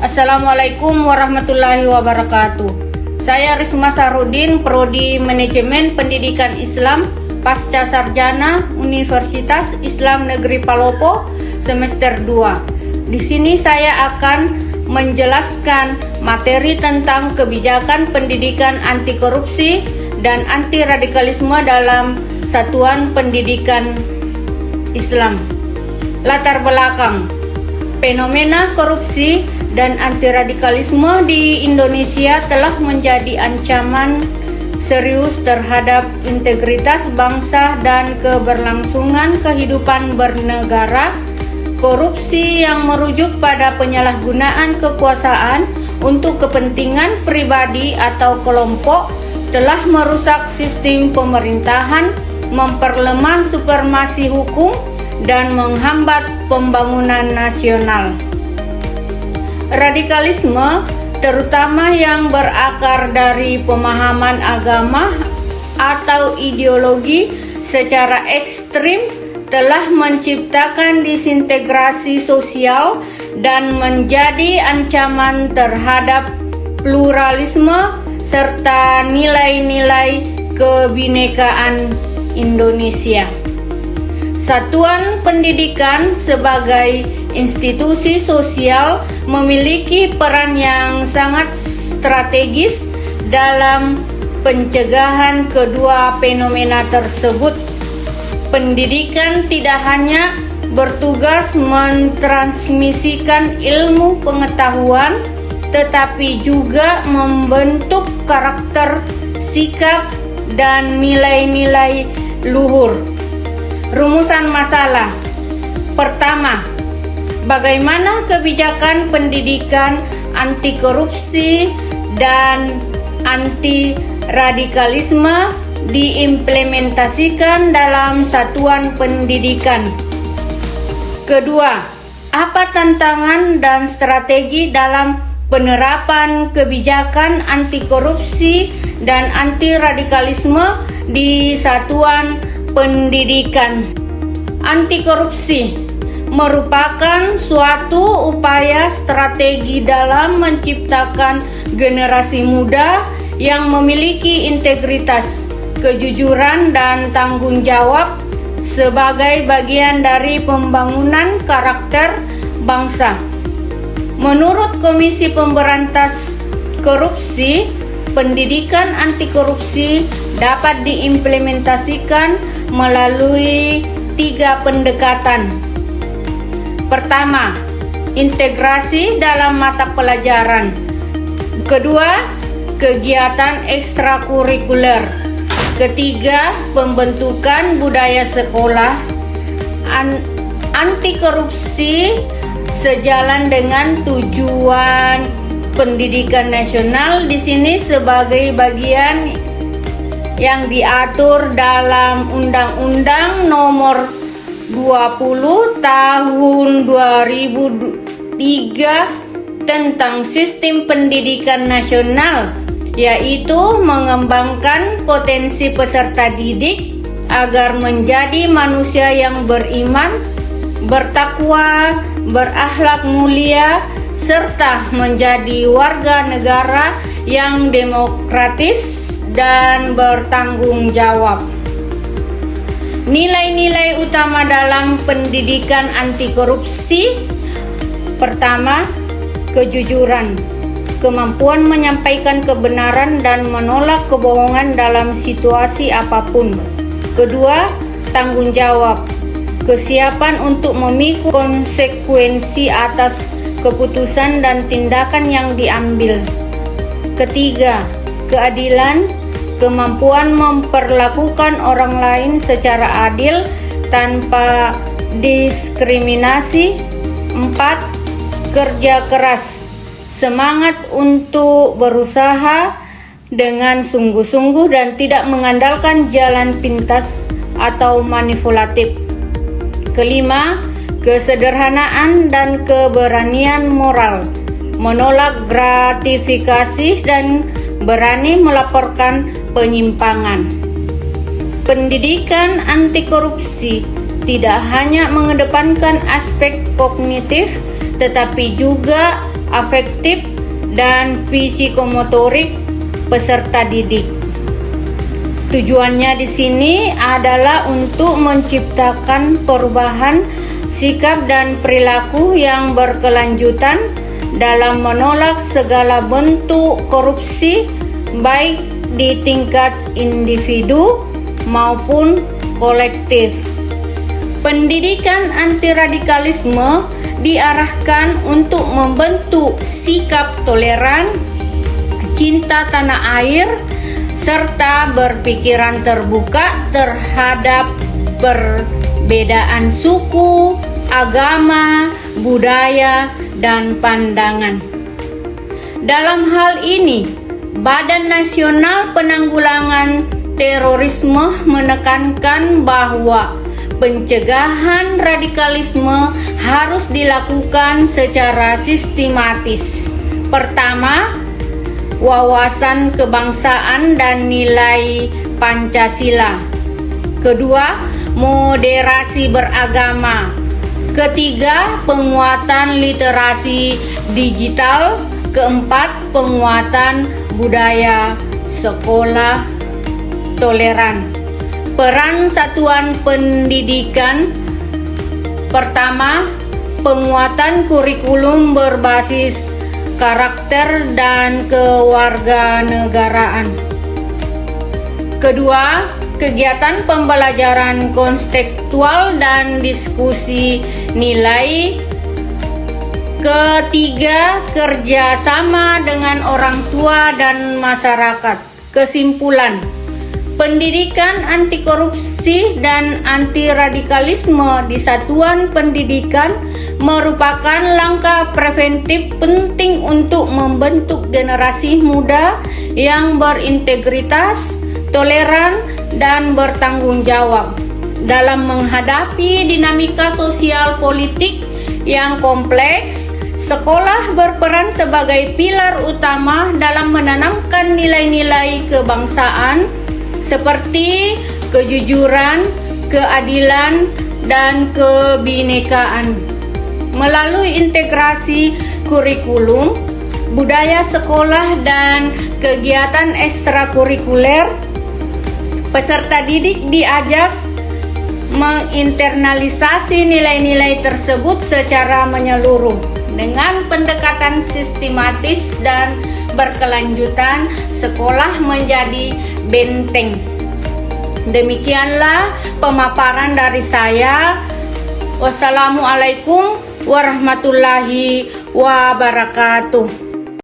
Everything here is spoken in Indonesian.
Assalamualaikum warahmatullahi wabarakatuh. Saya Risma Sarudin, Prodi Manajemen Pendidikan Islam, Pasca Sarjana Universitas Islam Negeri Palopo, semester 2. Di sini saya akan menjelaskan materi tentang kebijakan pendidikan anti korupsi dan anti radikalisme dalam Satuan Pendidikan Islam. Latar belakang fenomena korupsi dan anti radikalisme di Indonesia telah menjadi ancaman serius terhadap integritas bangsa dan keberlangsungan kehidupan bernegara. Korupsi yang merujuk pada penyalahgunaan kekuasaan untuk kepentingan pribadi atau kelompok telah merusak sistem pemerintahan, memperlemah supremasi hukum, dan menghambat pembangunan nasional. Radikalisme, terutama yang berakar dari pemahaman agama atau ideologi secara ekstrim, telah menciptakan disintegrasi sosial dan menjadi ancaman terhadap pluralisme serta nilai-nilai kebinekaan Indonesia. Satuan pendidikan sebagai institusi sosial memiliki peran yang sangat strategis dalam pencegahan kedua fenomena tersebut. Pendidikan tidak hanya bertugas mentransmisikan ilmu pengetahuan, tetapi juga membentuk karakter, sikap, dan nilai-nilai luhur. Rumusan masalah. Pertama, bagaimana kebijakan pendidikan anti korupsi dan anti radikalisme diimplementasikan dalam satuan pendidikan. Kedua, apa tantangan dan strategi dalam penerapan kebijakan anti korupsi dan anti radikalisme di satuan pendidikan? Anti korupsi merupakan suatu upaya strategi dalam menciptakan generasi muda yang memiliki integritas, kejujuran, dan tanggung jawab sebagai bagian dari pembangunan karakter bangsa. Menurut Komisi Pemberantas Korupsi, pendidikan anti korupsi dapat diimplementasikan melalui 3 pendekatan. Pertama, integrasi dalam mata pelajaran. Kedua, kegiatan ekstrakurikuler. Ketiga, pembentukan budaya sekolah. Anti korupsi sejalan dengan tujuan pendidikan nasional di sini sebagai bagian yang diatur dalam Undang-Undang Nomor 20 Tahun 2003 tentang Sistem Pendidikan Nasional, yaitu mengembangkan potensi peserta didik agar menjadi manusia yang beriman, bertakwa, berakhlak mulia, serta menjadi warga negara yang demokratis dan bertanggung jawab. Nilai-nilai utama dalam pendidikan anti korupsi. Pertama, kejujuran, kemampuan menyampaikan kebenaran dan menolak kebohongan dalam situasi apapun. Kedua, tanggung jawab, kesiapan untuk memikul konsekuensi atas keputusan dan tindakan yang diambil. Ketiga, keadilan, kemampuan memperlakukan orang lain secara adil tanpa diskriminasi. 4, kerja keras, semangat untuk berusaha dengan sungguh-sungguh dan tidak mengandalkan jalan pintas atau manipulatif. Kelima, kesederhanaan dan keberanian moral, menolak gratifikasi dan berani melaporkan penyimpangan. Pendidikan anti korupsi tidak hanya mengedepankan aspek kognitif, tetapi juga afektif, dan psikomotorik peserta didik. Tujuannya di sini adalah untuk menciptakan perubahan sikap dan perilaku yang berkelanjutan dalam menolak segala bentuk korupsi, baik di tingkat individu maupun kolektif. Pendidikan anti radikalisme diarahkan untuk membentuk sikap toleran, cinta tanah air, serta berpikiran terbuka terhadap perbedaan suku, agama, budaya, dan pandangan. Dalam hal ini, Badan Nasional Penanggulangan Terorisme menekankan bahwa pencegahan radikalisme harus dilakukan secara sistematis. Pertama, wawasan kebangsaan dan nilai Pancasila. Kedua, moderasi beragama. Ketiga, penguatan literasi digital. Keempat, penguatan budaya sekolah toleran. Peran satuan pendidikan. Pertama, penguatan kurikulum berbasis karakter dan kewarganegaraan. Kedua, kegiatan pembelajaran konstekstual dan diskusi nilai. Ketiga, kerjasama dengan orang tua dan masyarakat. Kesimpulan, pendidikan anti korupsi dan anti radikalisme di satuan pendidikan merupakan langkah preventif penting untuk membentuk generasi muda yang berintegritas, toleran, dan bertanggung jawab dalam menghadapi dinamika sosial politik yang kompleks. Sekolah berperan sebagai pilar utama dalam menanamkan nilai-nilai kebangsaan seperti kejujuran, keadilan, dan kebinekaan. Melalui integrasi kurikulum, budaya sekolah, dan kegiatan ekstrakurikuler, peserta didik diajak menginternalisasi nilai-nilai tersebut secara menyeluruh. Dengan pendekatan sistematis dan berkelanjutan, sekolah menjadi benteng. Demikianlah pemaparan dari saya. Wassalamualaikum warahmatullahi wabarakatuh.